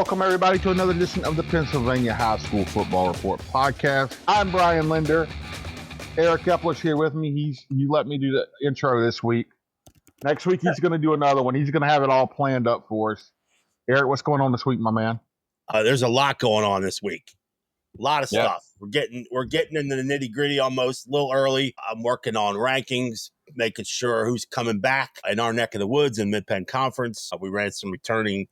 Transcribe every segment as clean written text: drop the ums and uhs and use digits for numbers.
Welcome, everybody, to another edition of the Pennsylvania High School Football Report podcast. I'm Brian Linder. Eric Epler's here with me. He let me do the intro this week. Next week, he's going to do another one. He's going to have it all planned up for us. Eric, what's going on this week, my man? There's a lot going on this week. A lot of stuff. We're getting into the nitty gritty almost a little early. I'm working on rankings, making sure who's coming back in our neck of the woods in Mid-Penn Conference. We ran some returning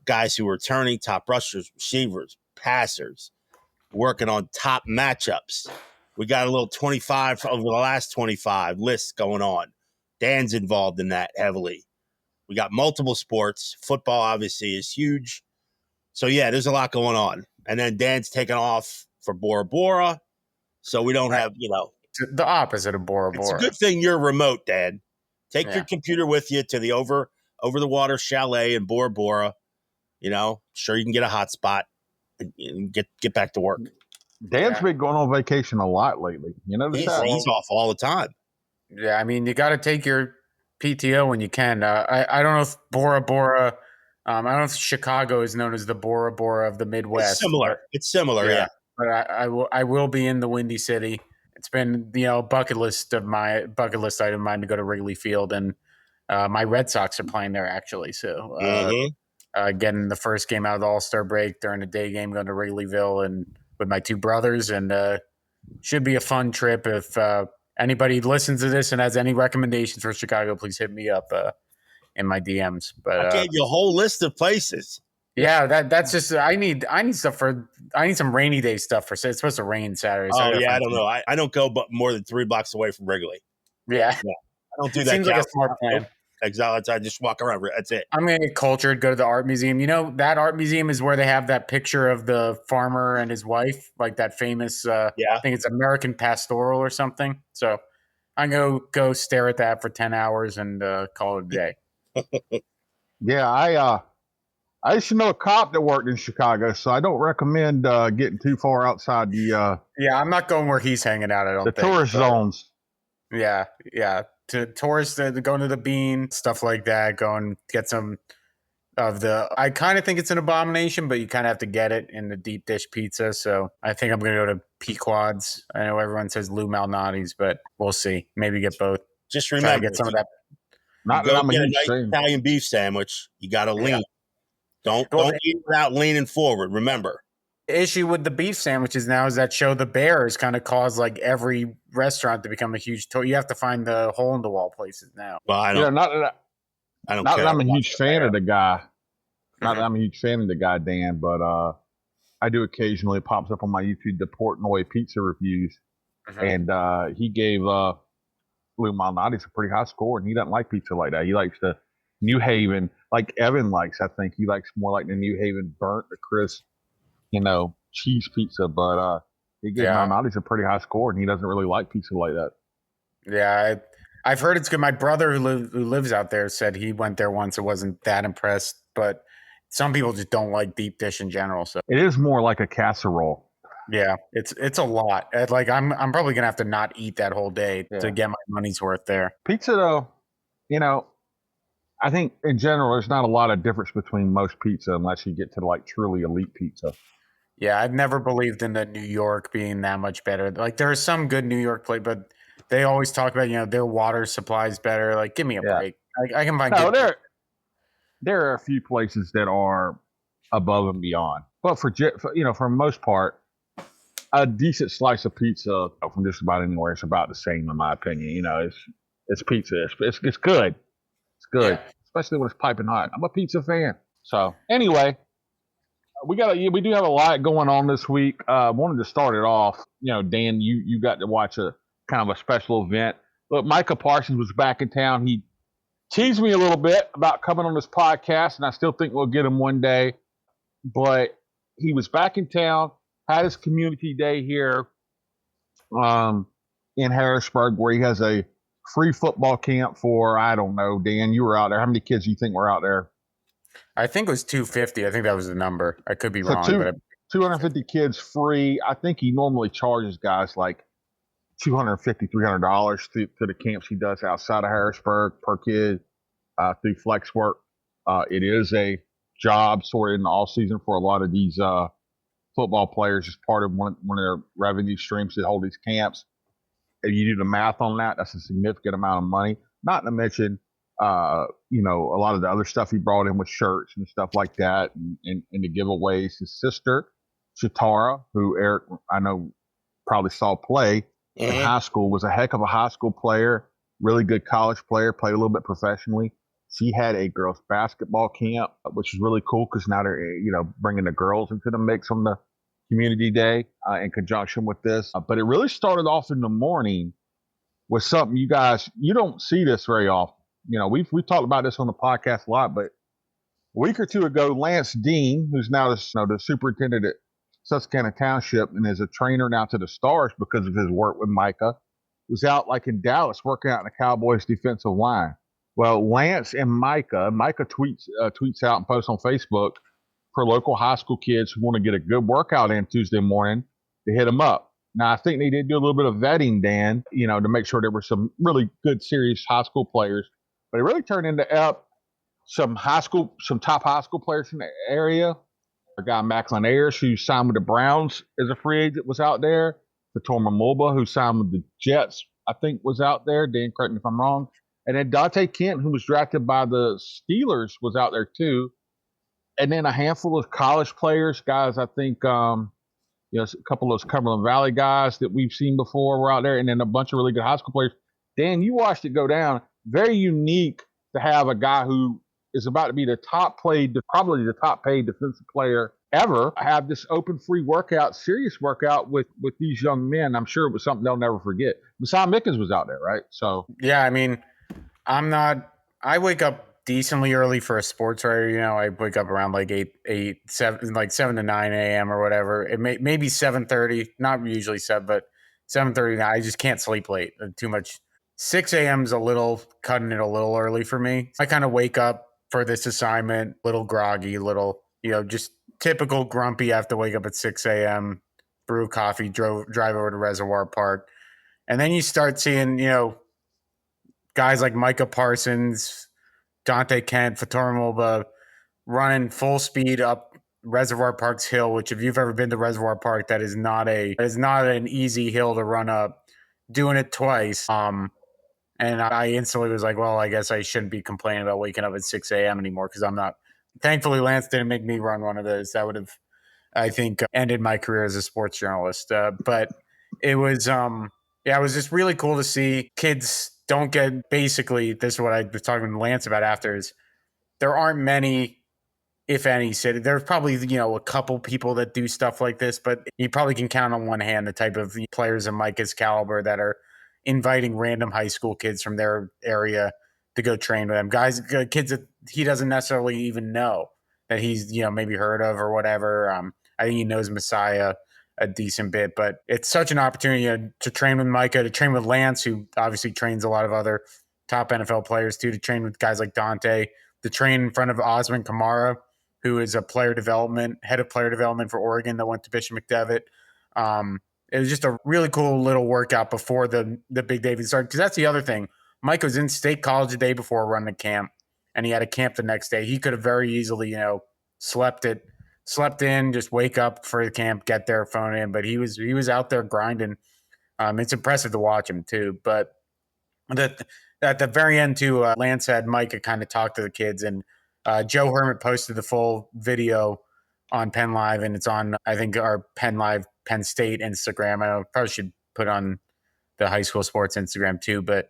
guys who were returning, top rushers, receivers, passers, working on top matchups. We got a little 25 over the last 25 lists going on. Dan's involved in that heavily. We got multiple sports. Football obviously is huge. So yeah, there's a lot going on. And then Dan's taking off for Bora Bora. So we don't have, the opposite of Bora Bora. It's a good thing you're remote, Dan. Take your computer with you to the over the water chalet in Bora Bora. Sure you can get a hotspot and get back to work. Dan's been going on vacation a lot lately. He's off all the time. Yeah, I mean, you got to take your PTO when you can. I don't know if Bora Bora, I don't know if Chicago is known as the Bora Bora of the Midwest. It's similar, yeah. But I will be in the Windy City. It's been, bucket list item of mine to go to Wrigley Field, and my Red Sox are playing there actually. So getting the first game out of the All-Star break during the day game, going to Wrigleyville and with my two brothers, and should be a fun trip. If anybody listens to this and has any recommendations for Chicago, please hit me up in my DMs. But I gave you a whole list of places. Yeah, that's just I need some rainy day stuff for. It's supposed to rain Saturday. Oh yeah, I don't know. I don't go but more than 3 blocks away from Wrigley. Yeah. I don't do that. Seems like a smart plan. Exactly. I just walk around. That's it. I'm gonna get cultured. Go to the art museum. That art museum is where they have that picture of the farmer and his wife, like that famous. I think it's American Pastoral or something. So I'm gonna go stare at that for 10 hours and call it a day. Yeah, I used to know a cop that worked in Chicago, so I don't recommend getting too far outside the I'm not going where he's hanging out. I don't think tourist zones. Yeah. To tourists, going to the Bean, stuff like that. Going get some of the. I kind of think it's an abomination, but you kind of have to get it in the deep dish pizza. So I think I'm going to go to Pequod's. I know everyone says Lou Malnati's, but we'll see. Maybe get both. Just remember, get some of that. Not that I'm a huge fan. Italian beef sandwich. You got to lean. Don't eat without leaning forward. Remember. The issue with the beef sandwiches now is that Show the Bear has kind of caused like every restaurant to become a huge tour. You have to find the hole in the wall places now. Well, I don't. Not that I'm a huge fan of the guy. Not that I'm a huge fan of the guy, Dan, but I do occasionally. It pops up on my YouTube the Portnoy pizza reviews, and he gave Lou Malnati's a pretty high score, and he doesn't like pizza like that. He likes the New Haven, like Evan likes. I think he likes more like the New Haven burnt, the crisp, cheese pizza. But he gave Malnati's a pretty high score, and he doesn't really like pizza like that. Yeah, I've heard it's good. My brother who lives out there said he went there once and wasn't that impressed, but some people just don't like deep dish in general. So it is more like a casserole. Yeah, it's a lot. Like I'm probably gonna have to not eat that whole day to get my money's worth there. Pizza, though, I think in general there's not a lot of difference between most pizza unless you get to like truly elite pizza. Yeah, I've never believed in the New York being that much better. Like there are some good New York place, but they always talk about their water supply is better. Like give me a break. I can find. There are a few places that are above and beyond, but for the most part, a decent slice of pizza from just about anywhere is about the same in my opinion. It's pizza. It's good. It's good, especially when it's piping hot. I'm a pizza fan. So anyway, we do have a lot going on this week. Wanted to start it off. Dan, you got to watch a kind of a special event. Look, Micah Parsons was back in town. He teased me a little bit about coming on this podcast, and I still think we'll get him one day. But he was back in town, had his community day here in Harrisburg, where he has a free football camp for, I don't know, Dan, you were out there. How many kids do you think were out there? I think it was 250. I think that was the number. I could be wrong. But 250 kids free. I think he normally charges guys like $250, $300 to the camps he does outside of Harrisburg per kid through flex work. It is a job sort of in the off season for a lot of these football players as part of one of their revenue streams to hold these camps. If you do the math on that, that's a significant amount of money. Not to mention, a lot of the other stuff he brought in with shirts and stuff like that, and the giveaways. His sister, Shatara, who Eric I know probably saw play in high school, was a heck of a high school player, really good college player, played a little bit professionally. She had a girls basketball camp, which is really cool because now they're bringing the girls into the mix on the community day in conjunction with this. But it really started off in the morning with something you don't see this very often. We've talked about this on the podcast a lot, but a week or two ago, Lance Dean, who's now the superintendent at Susquehanna Township and is a trainer now to the Stars because of his work with Micah, was out like in Dallas working out in the Cowboys defensive line. Well, Lance and Micah tweets out and posts on Facebook for local high school kids who want to get a good workout in Tuesday morning to hit them up. Now, I think they did do a little bit of vetting, Dan, to make sure there were some really good, serious high school players. But it really turned into some top high school players in the area. A guy, Macklin Ayers, who signed with the Browns as a free agent, was out there. Fatorma Mulba, who signed with the Jets, I think, was out there. Dan, correct me if I'm wrong. And then Dante Kent, who was drafted by the Steelers, was out there too. And then a handful of college players, guys, I think, a couple of those Cumberland Valley guys that we've seen before were out there, and then a bunch of really good high school players. Dan, you watched it go down. Very unique to have a guy who is about to be probably the top paid defensive player ever, have this open free workout, serious workout with these young men. I'm sure it was something they'll never forget. Messiah Mickens was out there, right? So yeah, I mean, I wake up decently early for a sports writer. I wake up around like 7 to 9 a.m. or whatever. It maybe 7:30, not usually 7, but 7:30. I just can't sleep late. Too much. 6 a.m. is cutting it a little early for me. I kind of wake up for this assignment, little groggy, just typical grumpy. I have to wake up at 6 a.m., brew coffee, drive over to Reservoir Park. And then you start seeing, guys like Micah Parsons, Dante Kent, Fatorma Mulba running full speed up Reservoir Park's hill, which if you've ever been to Reservoir Park, that is not an easy hill to run up. Doing it twice. And I instantly was like, well, I guess I shouldn't be complaining about waking up at 6 a.m. anymore because I'm not. Thankfully, Lance didn't make me run one of those. That would have, I think, ended my career as a sports journalist. But it was, it was just really cool to see kids don't get, basically, this is what I was talking to Lance about after, is there aren't many, if any, city. There's probably, a couple people that do stuff like this, but you probably can count on one hand the type of players of Micah's caliber that are inviting random high school kids from their area to go train with them. Kids that he doesn't necessarily even know that he's, maybe heard of or whatever. I think he knows Messiah a decent bit, but it's such an opportunity to train with Micah, to train with Lance, who obviously trains a lot of other top NFL players too, to train with guys like Dante, to train in front of Osman Kamara, who is a head of player development for Oregon that went to Bishop McDevitt. It was just a really cool little workout before the big day started. Because that's the other thing. Mike was in State College the day before running a camp, and he had a camp the next day. He could have very easily, slept in, just wake up for the camp, get there, phone in. But he was out there grinding. It's impressive to watch him too. But at the very end too, Lance had Micah kind of talk to the kids, and Joe Hermit posted the full video on PennLive, and it's on, I think, our PennLive Penn State Instagram. I probably should put on the high school sports Instagram too, but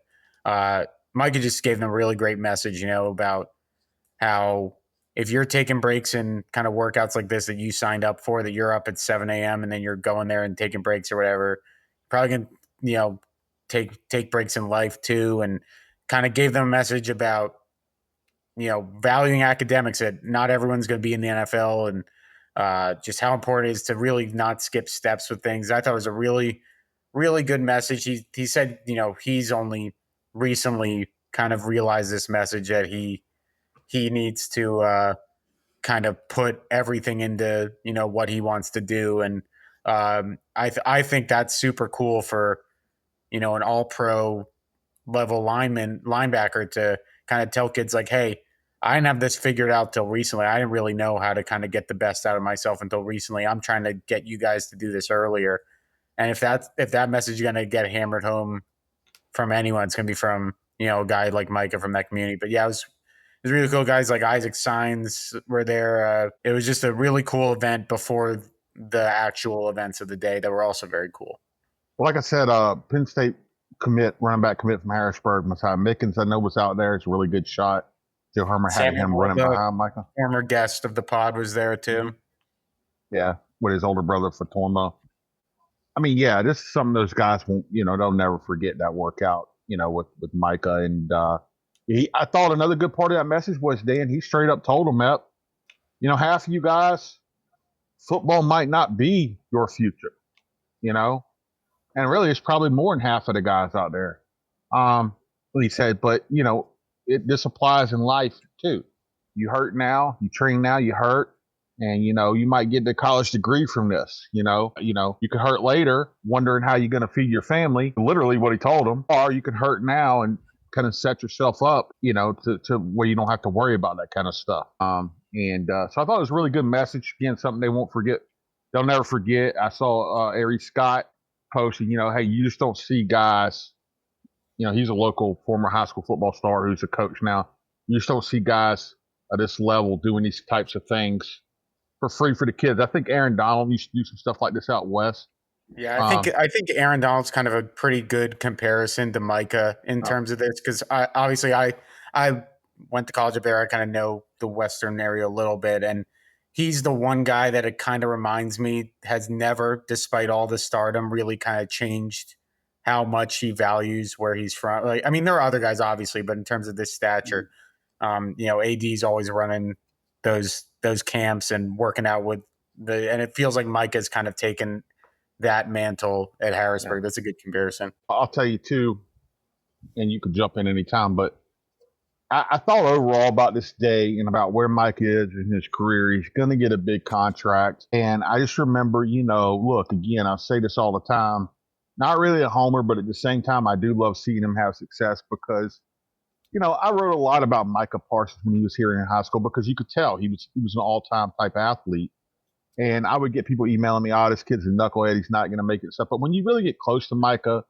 Micah just gave them a really great message, about how if you're taking breaks in kind of workouts like this that you signed up for, that you're up at 7 a.m. and then you're going there and taking breaks or whatever, probably going to, take breaks in life too, and kind of gave them a message about, valuing academics, that not everyone's going to be in the NFL, and just how important it is to really not skip steps with things. I thought it was a really, really good message. He said, he's only recently kind of realized this message that he needs to kind of put everything into, what he wants to do. And I think that's super cool for, an all pro level linebacker to kind of tell kids like, hey, I didn't have this figured out till recently. I didn't really know how to kind of get the best out of myself until recently. I'm trying to get you guys to do this earlier. And if that message is going to get hammered home from anyone, it's going to be from, a guy like Micah from that community. But yeah, it was really cool. Guys like Isaac Signs were there. It was just a really cool event before the actual events of the day that were also very cool. Well, like I said, Penn State running back commit from Harrisburg, Messiah Mickens, I know was out there. It's a really good shot. Joe Hermer had him running behind Micah. Former guest of the pod was there too. Yeah, with his older brother Fatorma. I mean, yeah, this is something those guys won't, they'll never forget that workout, with Micah. And I thought another good part of that message was, Dan, he straight up told him, half of you guys, football might not be your future, and really it's probably more than half of the guys out there. He said, but, this applies in life too. You hurt now, you train now, you hurt. And, you might get a college degree from this, you could hurt later wondering how you're going to feed your family, literally what he told them, or you could hurt now and kind of set yourself up, to where you don't have to worry about that kind of stuff. So I thought it was a really good message. Again, something they won't forget. They'll never forget. I saw Ari Scott posting, hey, you just don't see guys, he's a local former high school football star who's a coach now. You just don't see guys at this level doing these types of things for free for the kids. I think Aaron Donald used to do some stuff like this out west. Yeah, I think Aaron Donald's kind of a pretty good comparison to Micah in terms of this, because I went to college up there. I kind of know the Western area a little bit, and he's the one guy that it kind of reminds me has never, despite all the stardom, really kind of changed how much he values where he's from. Like, I mean, there are other guys obviously, but in terms of this stature, AD's always running those camps and working out with and it feels like Micah's kind of taken that mantle at Harrisburg. Yeah. That's a good comparison. I'll tell you too, and you could jump in anytime, but I thought overall about this day and about where Mike is in his career. He's going to get a big contract. And I just remember, look, again, I say this all the time, not really a homer, but at the same time, I do love seeing him have success because, I wrote a lot about Micah Parsons when he was here in high school because you could tell he was an all-time type athlete. And I would get people emailing me, this kid's a knucklehead, he's not going to make it stuff. But when you really get close to Micah,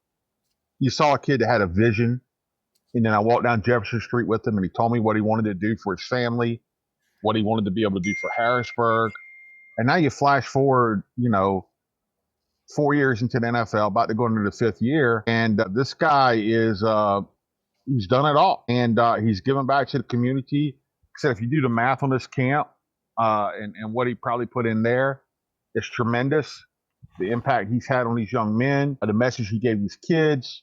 you saw a kid that had a vision. And then I walked down Jefferson Street with him, and he told me what he wanted to do for his family, what he wanted to be able to do for Harrisburg. And now you flash forward, 4 years into the NFL, about to go into the 5th year, and this guy is he's done it all, and he's given back to the community. I said, if you do the math on this camp and what he probably put in there, it's tremendous. The impact he's had on these young men, the message he gave these kids.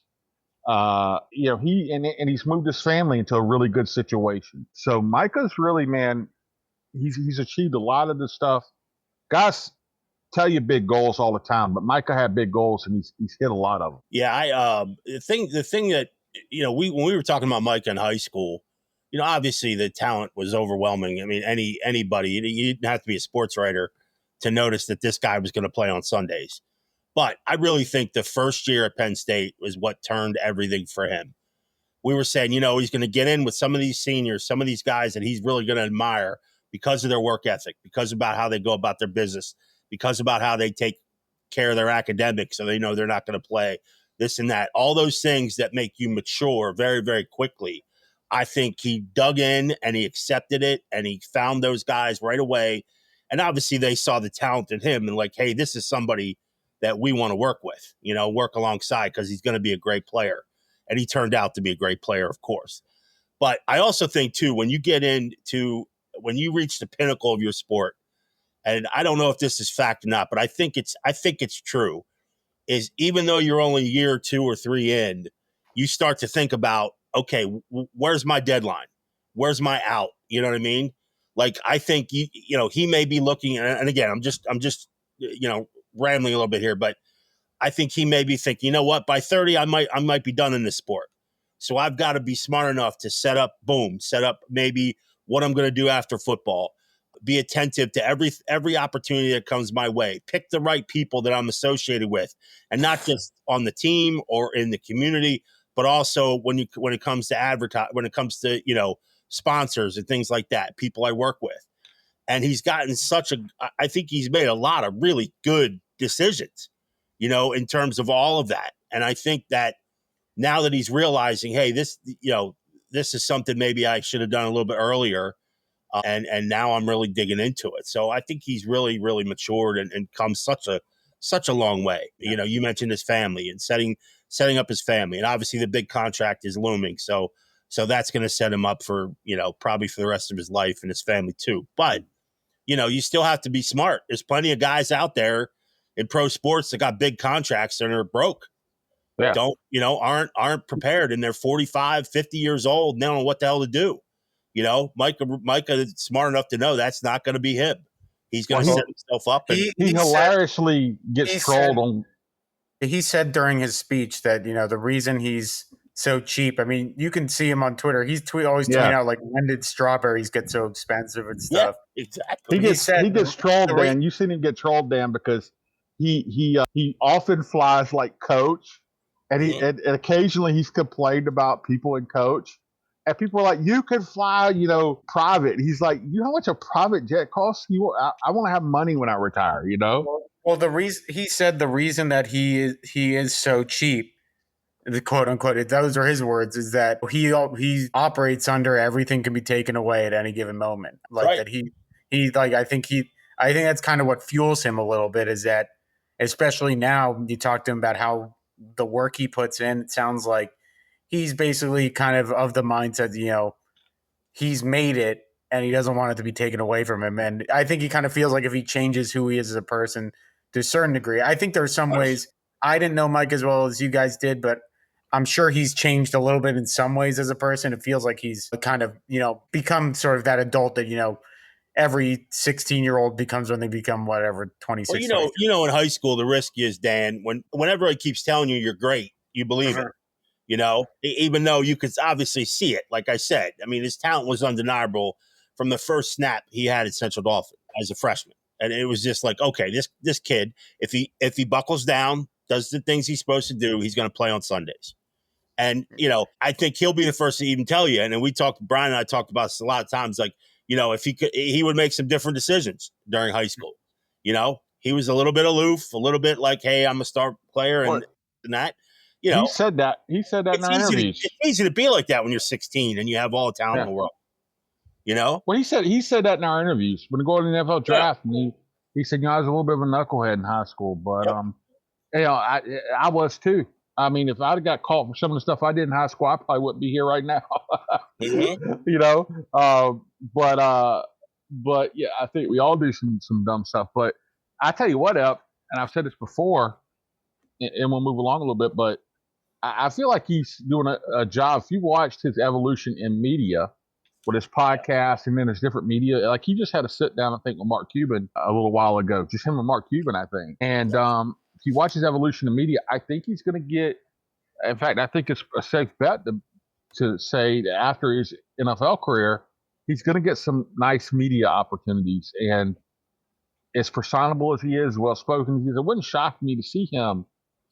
He's moved his family into a really good situation. So Micah's really, man, he's achieved a lot of this stuff. Guys tell you big goals all the time, but Micah had big goals and he's hit a lot of them. Yeah, the thing that when we were talking about Micah in high school, obviously the talent was overwhelming. I mean, anybody, you didn't have to be a sports writer to notice that this guy was going to play on Sundays. But I really think the first year at Penn State was what turned everything for him. We were saying, he's going to get in with some of these seniors, some of these guys that he's really going to admire because of their work ethic, because about how they go about their business, because about how they take care of their academics so they know they're not going to play this and that. All those things that make you mature very, very quickly. I think he dug in and he accepted it and he found those guys right away. And obviously they saw the talent in him and like, hey, this is somebody that we want to work with, work alongside because he's going to be a great player. And he turned out to be a great player, of course. But I also think, too, when you reach the pinnacle of your sport, and I don't know if this is fact or not, but I think it's true, is even though you're only a year or 2 or 3 in, you start to think about, okay, where's my deadline? Where's my out? You know what I mean? Like, I think, he may be looking, and again, I'm just rambling a little bit here, but I think he may be thinking, you know what, by 30, I might be done in this sport. So I've got to be smart enough to set up maybe what I'm going to do after football, be attentive to every opportunity that comes my way, pick the right people that I'm associated with, and not just on the team or in the community, but also when it comes to when it comes to, sponsors and things like that, people I work with. And he's gotten I think he's made a lot of really good decisions, in terms of all of that. And I think that now that he's realizing, hey, this is something maybe I should have done a little bit earlier. And now I'm really digging into it. So I think he's really, really matured and come such a long way. Yeah. You mentioned his family and setting up his family. And obviously the big contract is looming. So that's going to set him up for, probably for the rest of his life and his family too. But, you still have to be smart. There's plenty of guys out there in pro sports that got big contracts and are broke. Yeah. Aren't prepared, and they're 45, 50 years old and they don't know what the hell to do. Micah is smart enough to know that's not going to be him. He's going to set himself up. And he hilariously gets trolled on. He said during his speech that, the reason he's so cheap, I mean, you can see him on Twitter. He's always tweeting out, like, when did strawberries get so expensive and stuff? Yeah, exactly. He gets trolled, Dan. You've seen him get trolled, Dan, because he often flies like coach. And and occasionally he's complained about people in coach. And people are like, you can fly, private. He's like, you know how much a private jet costs? I want to have money when I retire, Well, the reason that he is so cheap, the quote unquote, those are his words, is that he operates under everything can be taken away at any given moment. Like right. that I think that's kind of what fuels him a little bit, is that, especially now, you talk to him about how the work he puts in, it sounds like he's basically kind of the mindset, he's made it and he doesn't want it to be taken away from him. And I think he kind of feels like if he changes who he is as a person to a certain degree, I think there are some ways. I didn't know Mike as well as you guys did, but I'm sure he's changed a little bit in some ways as a person. It feels like he's kind of, become sort of that adult that, every 16-year-old becomes when they become whatever, 26. Well, in high school, the risk is, Dan, whenever it keeps telling you you're great, you believe it. Even though you could obviously see it. Like I said, I mean, his talent was undeniable from the first snap he had at Central Dauphin as a freshman. And it was just like, okay, this kid, if he buckles down, does the things he's supposed to do, he's going to play on Sundays. And, I think he'll be the first to even tell you. And then Brian and I talked about this a lot of times, like, if he could, he would make some different decisions during high school. He was a little bit aloof, a little bit like, hey, I'm a star player and that. He said that in our interviews. It's easy to be like that when you're 16 and you have all the talent in the world. Well, he said that in our interviews when we go to the NFL draft. And he said, I was a little bit of a knucklehead in high school, but I was too. I mean, if I'd have got caught for some of the stuff I did in high school, I probably wouldn't be here right now. But yeah, I think we all do some dumb stuff. But I tell you what, Ep, and I've said this before, and we'll move along a little bit, but I feel like he's doing a job. If you watched his evolution in media with his podcast and then his different media, like he just had a sit down, I think, with Mark Cuban a little while ago, just him and Mark Cuban, I think. And if you watch his evolution in media, I think he's going to get, in fact, I think it's a safe bet to say that after his NFL career, he's going to get some nice media opportunities. And as personable as he is, well-spoken as he is, it wouldn't shock me to see him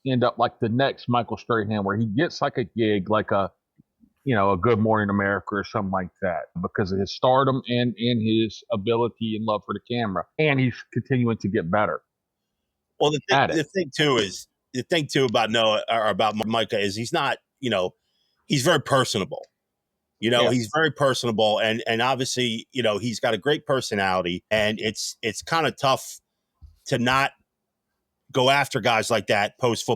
end up like the next Michael Strahan, where he gets like a gig, like a Good Morning America or something like that, because of his stardom and his ability and love for the camera, and he's continuing to get better. Well, the thing too about Noah or about Micah is he's not, he's very personable. He's very personable, and obviously, he's got a great personality, and it's kind of tough to not go after guys like that post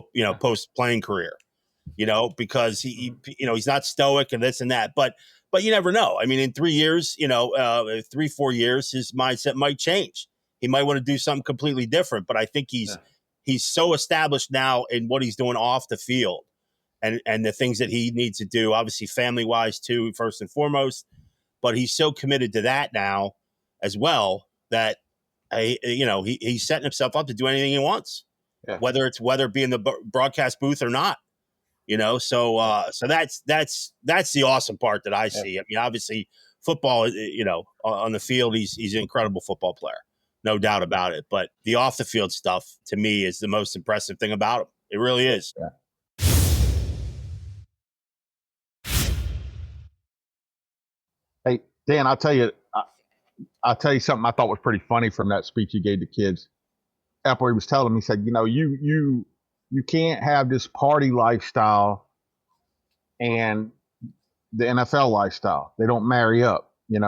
playing career, because he's not stoic and this and that, but you never know. I mean, in 3 years, 3-4 years, his mindset might change. He might want to do something completely different, but I think he's so established now in what he's doing off the field and the things that he needs to do, obviously family wise too, first and foremost, but he's so committed to that now as well that he's setting himself up to do anything he wants, whether it be in the broadcast booth or not, so that's the awesome part that I see. I mean, obviously football, on the field, he's an incredible football player, no doubt about it. But the off the field stuff to me is the most impressive thing about him. It really is. Yeah. Hey, Dan, I'll tell you something I thought was pretty funny from that speech he gave to kids. After he was telling them, he said, you can't have this party lifestyle and the NFL lifestyle. They don't marry up, and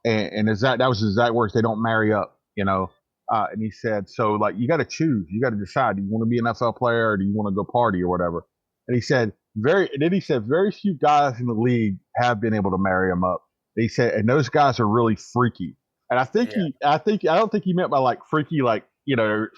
that was his exact words. They don't marry up, and he said, so like, you got to choose, you got to decide, do you want to be an NFL player or do you want to go party or whatever? And he said, very few guys in the league have been able to marry them up. And he said, and those guys are really freaky. And I don't think he meant by like freaky, like,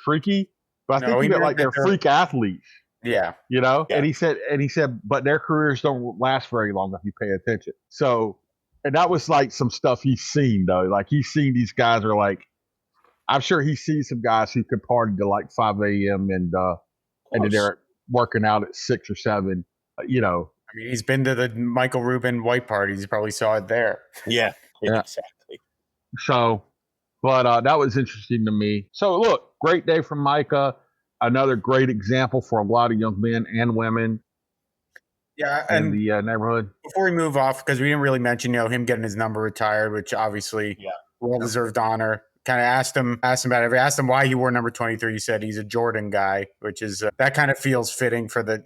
freaky, but I think he meant like they're freak athletes. Yeah. Yeah. And he said, but their careers don't last very long if you pay attention. So, and that was like some stuff he's seen though. Like he's seen these guys are like, I'm sure he sees some guys who could party to like 5 a.m. and then they're working out at 6 or 7, I mean, he's been to the Michael Rubin white parties. You probably saw it there. Yeah, exactly. So, but that was interesting to me. So look, great day from Micah. Another great example for a lot of young men and women. Yeah, in the neighborhood. Before we move off, because we didn't really mention, him getting his number retired, which obviously well-deserved honor. Kind of asked him about it. Asked him why he wore number 23. He said he's a Jordan guy, which is that kind of feels fitting for the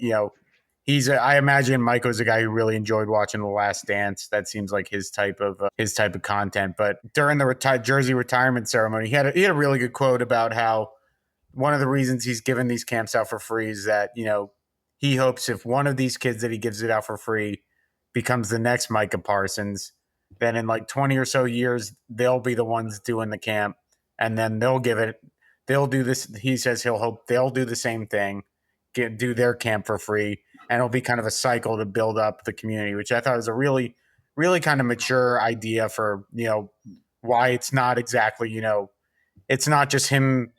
I imagine Micah's a guy who really enjoyed watching The Last Dance. That seems like his type of content. But during the jersey retirement ceremony, he had a really good quote about how one of the reasons he's given these camps out for free is that he hopes if one of these kids that he gives it out for free becomes the next Micah Parsons, then in like 20 or so years, they'll be the ones doing the camp, and then they'll do this. He says he'll hope they'll do the same thing, do their camp for free, and it'll be kind of a cycle to build up the community, which I thought was a really, really kind of mature idea for, why it's not exactly, it's not just him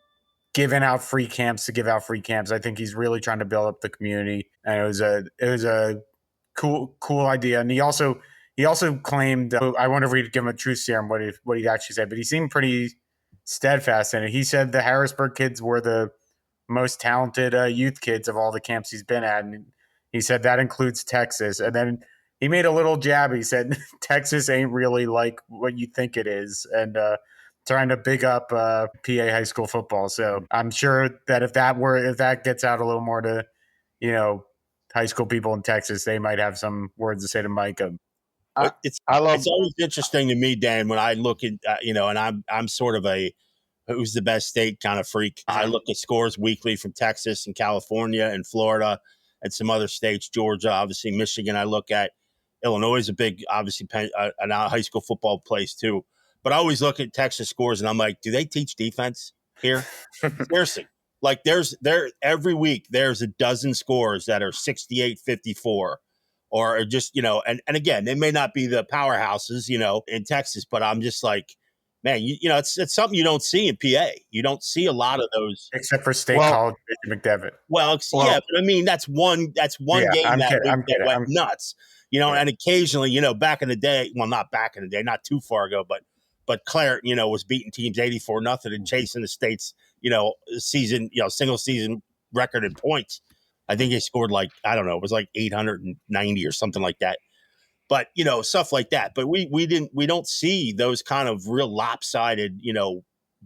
giving out free camps to give out free camps. I think he's really trying to build up the community, and it was a cool idea. And he also claimed, I wonder if we'd give him a truth serum, what he'd actually said, but he seemed pretty steadfast in it. He said the Harrisburg kids were the most talented youth kids of all the camps he's been at. And he said that includes Texas. And then he made a little jab. He said, Texas ain't really like what you think it is. And, trying to big up PA high school football. So I'm sure that if that gets out a little more to, high school people in Texas, they might have some words to say to Micah. It's always interesting to me, Dan, when I look at, and I'm sort of a who's the best state kind of freak. I look at scores weekly from Texas and California and Florida and some other states, Georgia, obviously Michigan. I look at Illinois is a big, obviously, an high school football place too. But I always look at Texas scores and I'm like, do they teach defense here? Seriously. Like every week there's a dozen scores that are 68-54 or just, and again, they may not be the powerhouses, in Texas, but I'm just like, man, it's something you don't see in PA. You don't see a lot of those. Except for State College, McDevitt. Well, yeah, but I mean, that's one game that went nuts, and occasionally, back in the day, well, not back in the day, not too far ago, but Claret, was beating teams 84-0 and chasing the state's, season, single season record in points. I think they scored like, I don't know, it was like 890 or something like that. But, stuff like that. But we don't see those kind of real lopsided,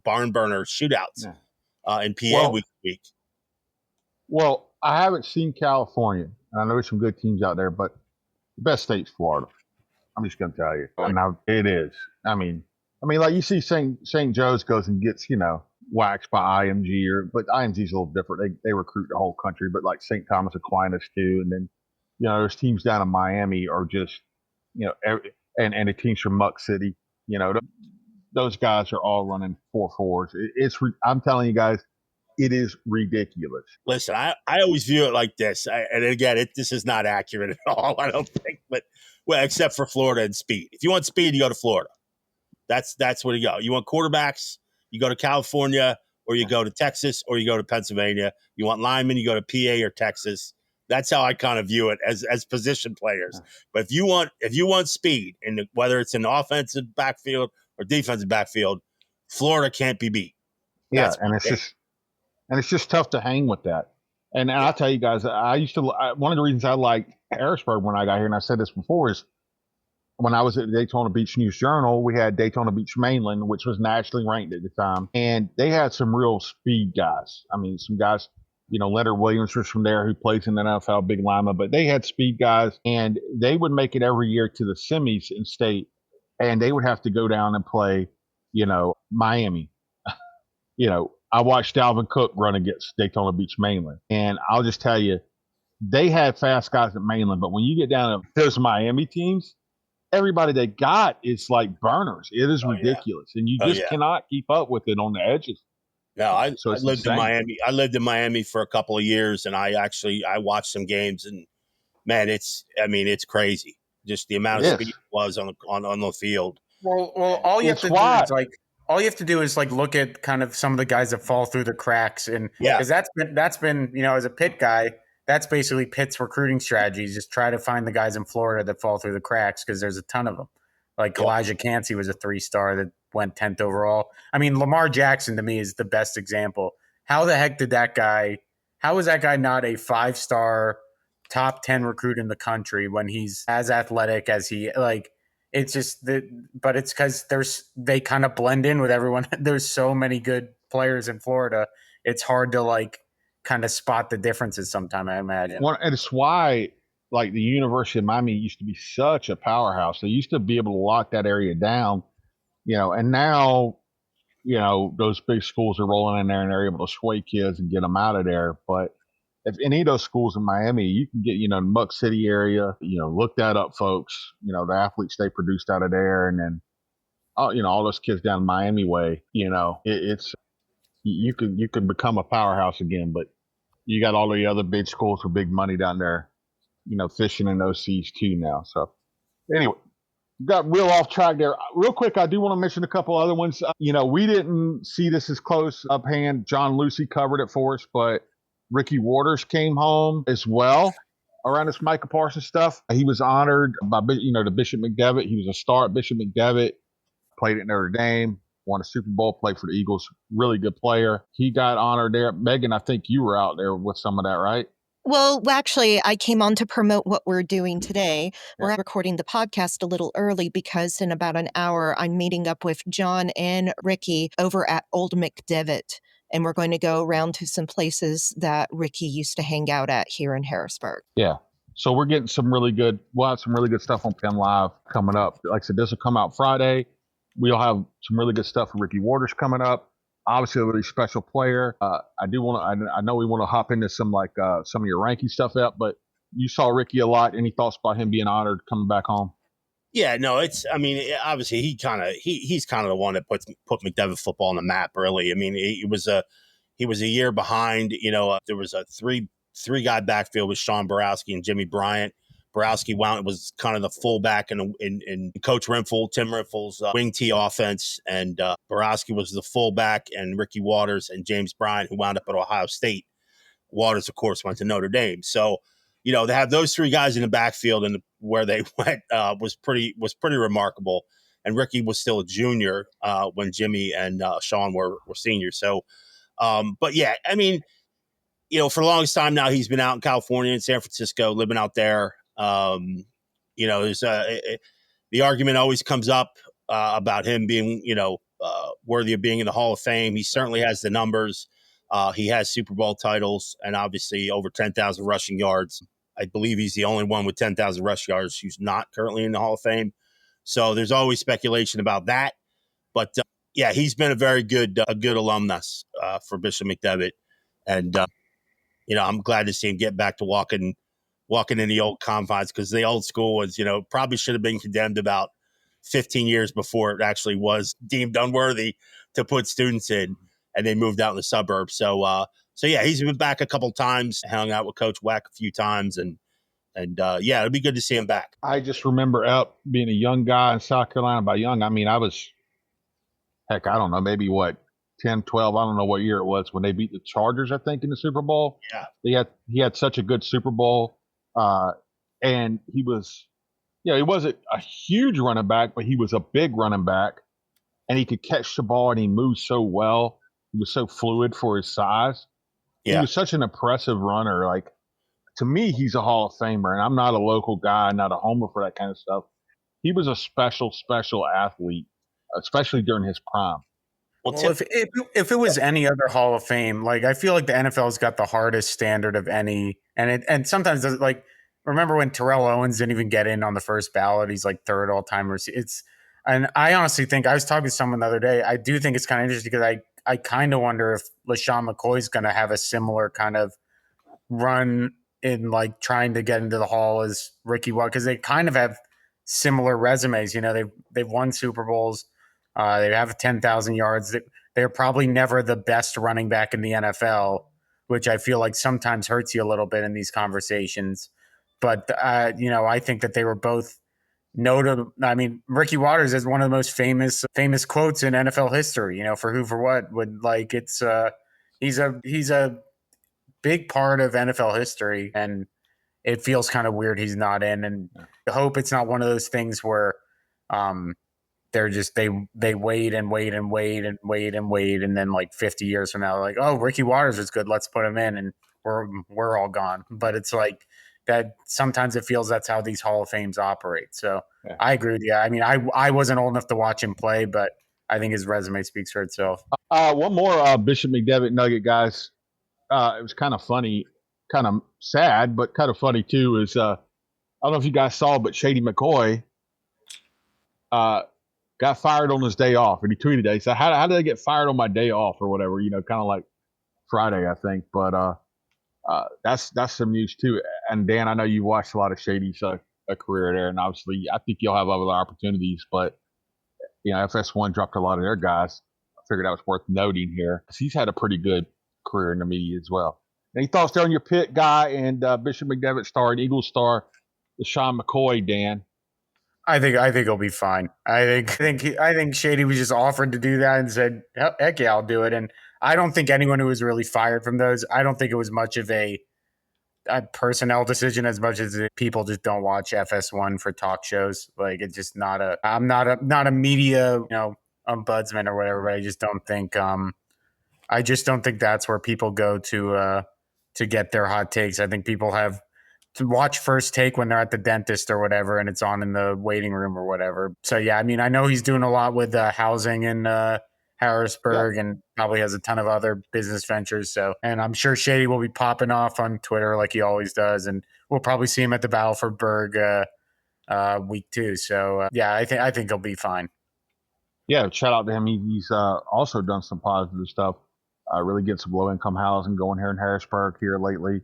barn burner shootouts in PA week to week. Well, I haven't seen California. And I know there's some good teams out there, but the best state's Florida. I'm just going to tell you. And now it is. I mean, like you see St. Joe's goes and gets, waxed by IMG, but IMG's a little different. They recruit the whole country, but like St. Thomas Aquinas too. And then, there's teams down in Miami are just, and the teams from Muck City, those guys are all running 4.4s. I'm telling you guys, it is ridiculous. Listen, I always view it like this. And again, this is not accurate at all, I don't think, but except for Florida and speed. If you want speed, you go to Florida. That's where you go. You want quarterbacks, you go to California, or you go to Texas, or you go to Pennsylvania. You want linemen, you go to PA or Texas. That's how I kind of view it as position players. But if you want speed, and whether it's in the offensive backfield or defensive backfield, Florida can't be beat. Yeah, and it's just tough to hang with that. And I'll tell you guys, one of the reasons I liked Harrisburg when I got here, and I said this before, is when I was at the Daytona Beach News Journal, we had Daytona Beach Mainland, which was nationally ranked at the time. And they had some real speed guys. I mean, some guys, Leonard Williams was from there who plays in the NFL, big lineman, but they had speed guys and they would make it every year to the semis in state. And they would have to go down and play, Miami. I watched Dalvin Cook run against Daytona Beach Mainland. And I'll just tell you, they had fast guys at Mainland, but when you get down to those Miami teams, everybody they got is like burners. It is ridiculous, and you just cannot keep up with it on the edges. No, I lived in Miami. I lived in Miami for a couple of years, and I watched some games, and man, it's crazy. Just the amount of speed was on the field. Well, all you have to do is look at kind of some of the guys that fall through the cracks, and because that's been as a Pitt guy. That's basically Pitt's recruiting strategies. Just try to find the guys in Florida that fall through the cracks because there's a ton of them. Elijah Cansey was a 3-star that went 10th overall. I mean, Lamar Jackson to me is the best example. How the heck did how is that guy not a 5-star top 10 recruit in the country when he's as athletic as he it's just but it's because they kind of blend in with everyone. There's so many good players in Florida. It's hard to kind of spot the differences sometime, I imagine. Well, and it's why the University of Miami used to be such a powerhouse. They used to be able to lock that area down, and now, those big schools are rolling in there and they're able to sway kids and get them out of there. But if any of those schools in Miami, you can get, the Muck City area, look that up, folks, the athletes they produced out of there. And then, all those kids down Miami way, it's, you can become a powerhouse again, but you got all the other big schools with big money down there, fishing in those seas too now. So anyway, got real off track there. Real quick, I do want to mention a couple other ones. We didn't see this as close up hand. John Lucy covered it for us, but Ricky Waters came home as well around this Micah Parsons stuff. He was honored by, the Bishop McDevitt. He was a star at Bishop McDevitt, played at Notre Dame, won a Super Bowl, played for the Eagles. Really good player. He got honored there. Megan, I think you were out there with some of that, right? Well, actually, I came on to promote what we're doing today. We're recording the podcast a little early because in about an hour, I'm meeting up with John and Ricky over at Old McDevitt. And we're going to go around to some places that Ricky used to hang out at here in Harrisburg. Yeah. So we'll have some really good stuff on Penn Live coming up. Like I said, this will come out Friday. We'll have some really good stuff for Ricky Waters coming up. Obviously, a really special player. I know we want to hop into some some of your ranking stuff up, but you saw Ricky a lot. Any thoughts about him being honored coming back home? Yeah, no, obviously he's kind of the one that put McDevitt football on the map early. I mean, he was a year behind. There was a three guy backfield with Sean Borowski and Jimmy Bryant. Borowski was kind of the fullback in Coach Tim Rinfel's wing T offense, and Borowski was the fullback, and Ricky Waters and James Bryant, who wound up at Ohio State. Waters, of course, went to Notre Dame. So, to have those three guys in the backfield and where they went was pretty remarkable. And Ricky was still a junior when Jimmy and Sean were seniors. So, but yeah, I mean, for the longest time now, he's been out in California and San Francisco, living out there. There's the argument always comes up about him being, worthy of being in the Hall of Fame. He certainly has the numbers. He has Super Bowl titles and obviously over 10,000 rushing yards. I believe he's the only one with 10,000 rushing yards who's not currently in the Hall of Fame. So there's always speculation about that. But yeah, he's been a very good alumnus for Bishop McDevitt. And, I'm glad to see him get back to walking in the old confines, because the old school was, probably should have been condemned about 15 years before it actually was deemed unworthy to put students in, and they moved out in the suburbs. So yeah, he's been back a couple times, hung out with Coach Wack a few times, and yeah, it'd be good to see him back. I just remember out being a young guy in South Carolina. By young, I mean I was, I don't know, maybe 10, 12, I don't know what year it was when they beat the Chargers, I think, in the Super Bowl. Yeah. He had such a good Super Bowl. And he was, he wasn't a huge running back, but he was a big running back, and he could catch the ball and he moved so well. He was so fluid for his size. Yeah. He was such an impressive runner. To me, he's a Hall of Famer, and I'm not a local guy, not a homer for that kind of stuff. he was a special athlete, especially during his prime. Well, if it was any other Hall of Fame, like I feel like the NFL's got the hardest standard of any, and sometimes like remember when Terrell Owens didn't even get in on the first ballot? He's like third all time. And I honestly think I was talking to someone the other day. I do think it's kind of interesting because I kind of wonder if LaShawn McCoy's going to have a similar kind of run in like trying to get into the Hall as Ricky Watt, because they kind of have similar resumes. You know, they've won Super Bowls. They have 10,000 yards. They're probably never the best running back in the NFL, which I feel like sometimes hurts you a little bit in these conversations. But, I think that they were both notable. I mean, Ricky Waters is one of the most famous quotes in NFL history, for who, for what would like he's a big part of NFL history, and it feels kind of weird he's not in. And I hope it's not one of those things where, they're just they wait and wait and wait and wait and wait, and then like 50 years from now, like, oh, Ricky Waters is good, let's put him in, and we're all gone. But it's like that. Sometimes it feels that's how these Hall of Fames operate. So yeah. I agree with you. I mean, I wasn't old enough to watch him play, but I think his resume speaks for itself. One more Bishop McDevitt nugget, guys. It was kind of funny, kind of sad, but kind of funny too. Is I don't know if you guys saw, but Shady McCoy got fired on his day off, and he tweeted that. He said, how did I get fired on my day off or whatever, kind of like Friday, I think. But that's some news too. And Dan, I know you watched a lot of Shady's career there, and obviously I think you'll have other opportunities, but FS1 dropped a lot of their guys. I figured that was worth noting here because he's had a pretty good career in the media as well. Any thoughts there on your Pitt guy and Bishop McDevitt star and Eagles star, LaShawn McCoy, Dan? I think he'll be fine. I think Shady was just offered to do that and said, "Heck yeah, I'll do it." And I don't think anyone who was really fired from those. I don't think it was much of a personnel decision as much as people just don't watch FS1 for talk shows. Like it's just not a. I'm not a media ombudsman or whatever. But I just don't think. I just don't think that's where people go to get their hot takes. I think people have to watch First Take when they're at the dentist or whatever, and it's on in the waiting room or whatever. So yeah, I mean, I know he's doing a lot with housing in Harrisburg, and probably has a ton of other business ventures. So, and I'm sure Shady will be popping off on Twitter like he always does, and we'll probably see him at the Battle for Berg week 2. So yeah, I think he'll be fine. Yeah, shout out to him. He's also done some positive stuff. Really getting some low income housing going here in Harrisburg here lately.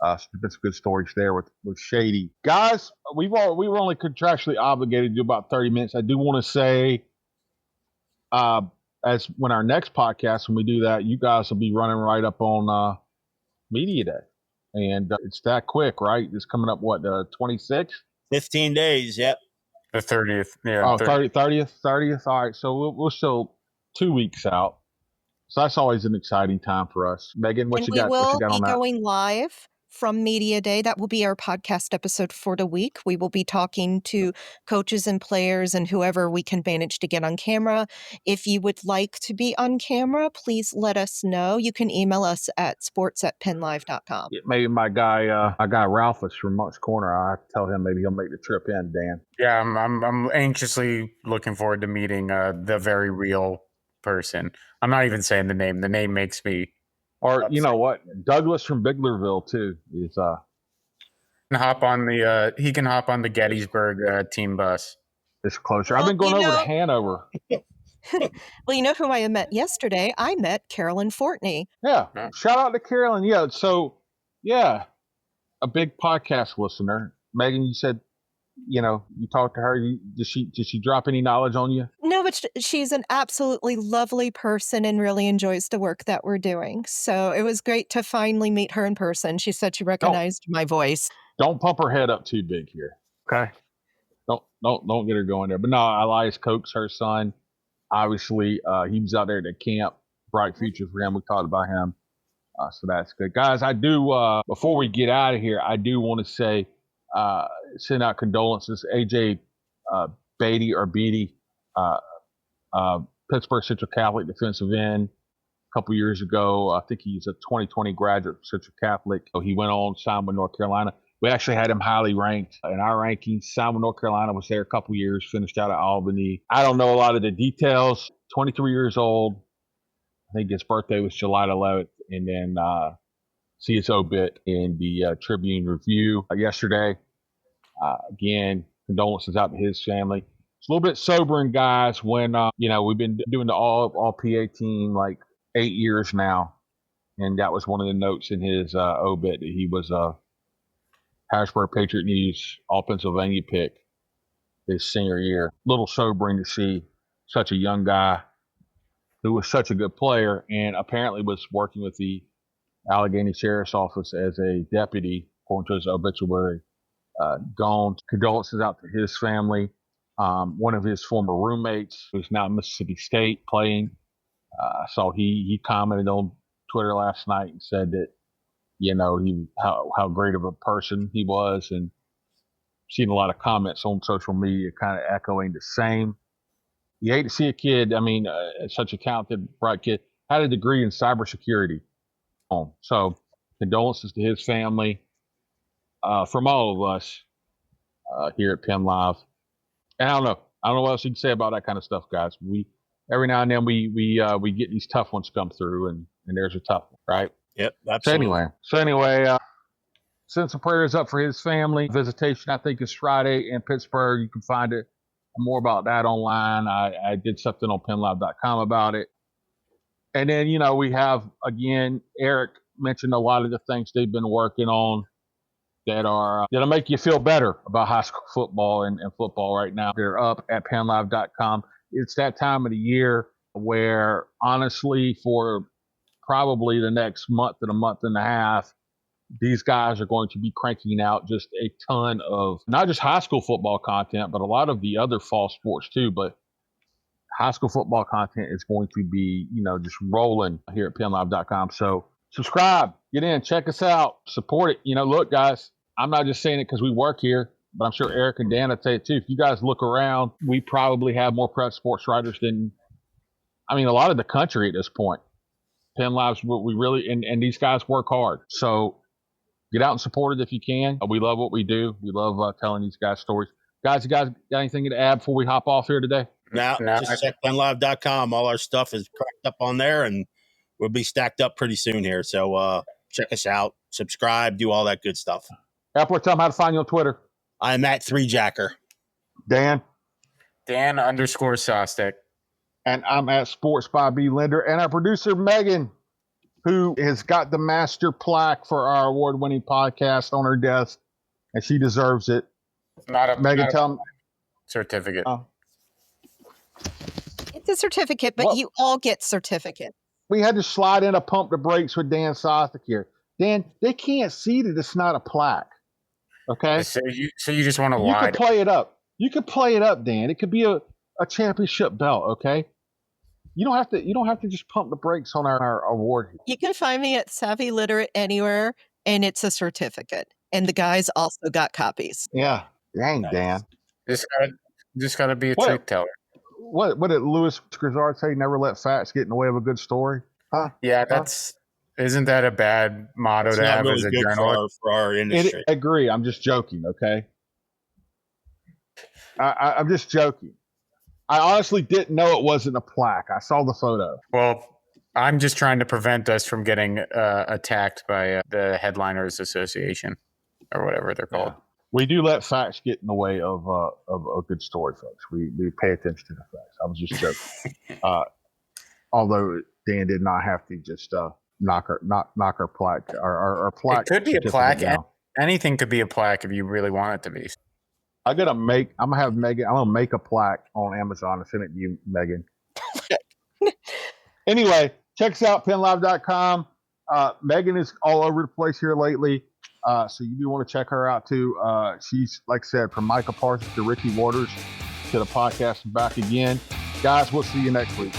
Been some good stories there with Shady. Guys, we were only contractually obligated to do about 30 minutes. I do want to say, as when our next podcast, when we do that, you guys will be running right up on Media Day. And it's that quick, right? It's coming up, what, the 26th? 15 days, yep. The 30th. Yeah. Oh, 30th. All right, so we're still 2 weeks out. So that's always an exciting time for us. Megan, what you got on that? We will be going live from Media Day. That will be our podcast episode for the week. We will be talking to coaches and players and whoever we can manage to get on camera. If you would like to be on camera, please let us know. You can email us at sports@PennLive.com. Yeah, maybe my guy Ralphus from Monk's Corner, I have to tell him maybe he'll make the trip in, Dan. Yeah, I'm anxiously looking forward to meeting the very real person. I'm not even saying the name. The name makes me. Or upset. You know what? Douglas from Biglerville too is he can hop on the Gettysburg team bus. It's closer. I've been going over to Hanover. Well, you know who I met yesterday? I met Carolyn Fortney. Yeah. Shout out to Carolyn. Yeah. So a big podcast listener. Megan, you said, you talked to her. Did she drop any knowledge on you? No, but she's an absolutely lovely person and really enjoys the work that we're doing. So it was great to finally meet her in person. She said she recognized my voice. Don't pump her head up too big here. Okay. Don't get her going there. But no, Elias Coates, her son, obviously he was out there at the camp. Bright future for him. We talked about him. So that's good. Guys, I do, before we get out of here, I do want to say, send out condolences. AJ Beatty, Pittsburgh Central Catholic defensive end. A couple years ago, I think he's a 2020 graduate of Central Catholic. So he went on, signed with North Carolina. We actually had him highly ranked in our rankings. Simon, North Carolina was there a couple years, finished out at Albany. I don't know a lot of the details. 23 years old. I think his birthday was July 11th. And then see his obit in the Tribune Review yesterday. Again, condolences out to his family. It's a little bit sobering, guys, when, we've been doing the all PA team like 8 years now. And that was one of the notes in his obit that he was a Harrisburg Patriot News All Pennsylvania pick his senior year. A little sobering to see such a young guy who was such a good player and apparently was working with the Allegheny Sheriff's Office as a deputy, according to his obituary, gone. Condolences out to his family. One of his former roommates, who's now at Mississippi State playing, I saw he commented on Twitter last night and said that, how great of a person he was, and seen a lot of comments on social media kind of echoing the same. You hate to see a kid, such a talented, bright kid, had a degree in cybersecurity. So condolences to his family from all of us here at PennLive. And I don't know what else you can say about that kind of stuff, guys. We every now and then we get these tough ones come through, and there's a tough one, right? Yep, absolutely. So anyway, send some prayers up for his family. Visitation, I think, is Friday in Pittsburgh. You can find it more about that online. I did something on PennLive.com about it. And then, we have, again, Eric mentioned a lot of the things they've been working on that'll make you feel better about high school football and football right now. They're up at PennLive.com. It's that time of the year where, honestly, for probably the next month and a month and a half, these guys are going to be cranking out just a ton of not just high school football content, but a lot of the other fall sports too. But high school football content is going to be, just rolling here at PennLive.com. So subscribe, get in, check us out, support it. Look, guys, I'm not just saying it because we work here, but I'm sure Eric and Dan will tell you too. If you guys look around, we probably have more prep sports writers than, a lot of the country at this point. PennLive's we really, and these guys work hard. So get out and support it if you can. We love what we do. We love telling these guys stories. Guys, you guys got anything to add before we hop off here today? No, just check PennLive.com. All our stuff is cracked up on there, and we'll be stacked up pretty soon here. So check us out, subscribe, do all that good stuff. Appler, tell them how to find you on Twitter. I'm at 3Jacker. Dan? Dan_Sostek. And I'm at Sports by B. Linder. And our producer, Megan, who has got the master plaque for our award-winning podcast on her desk, and she deserves it. Megan, tell them. Certificate. It's a certificate, but you all get certificate. We had to slide in a pump the brakes with Dan Sostek here. Dan, they can't see that it's not a plaque. Okay? So you just want to lie. You can play it up. You can play it up, Dan. It could be a championship belt, okay? You don't have to just pump the brakes on our award here. You can find me at Savvy Literate anywhere, and it's a certificate. And the guys also got copies. Yeah. Dang, Nice. Dan. Just gotta be a truth teller. What did Louis Grizzard say? Never let facts get in the way of a good story? Huh? Yeah, isn't that a bad motto to have as a journalist? For our industry. I agree. I'm just joking, okay? I'm just joking. I honestly didn't know it wasn't a plaque. I saw the photo. Well, I'm just trying to prevent us from getting attacked by the Headliners Association or whatever they're called. Yeah. We do let facts get in the way of a good story, folks. We pay attention to the facts. I was just joking. Although Dan did not have to just knock our plaque. Our plaque. It could be a plaque. Down. Anything could be a plaque if you really want it to be. I'm gonna make a plaque on Amazon and send it to you, Megan. Anyway, check us out, PennLive.com. Megan is all over the place here lately. So you do want to check her out too. She's, like I said, from Micah Parsons to Ricky Waters to the podcast and back again. Guys, we'll see you next week.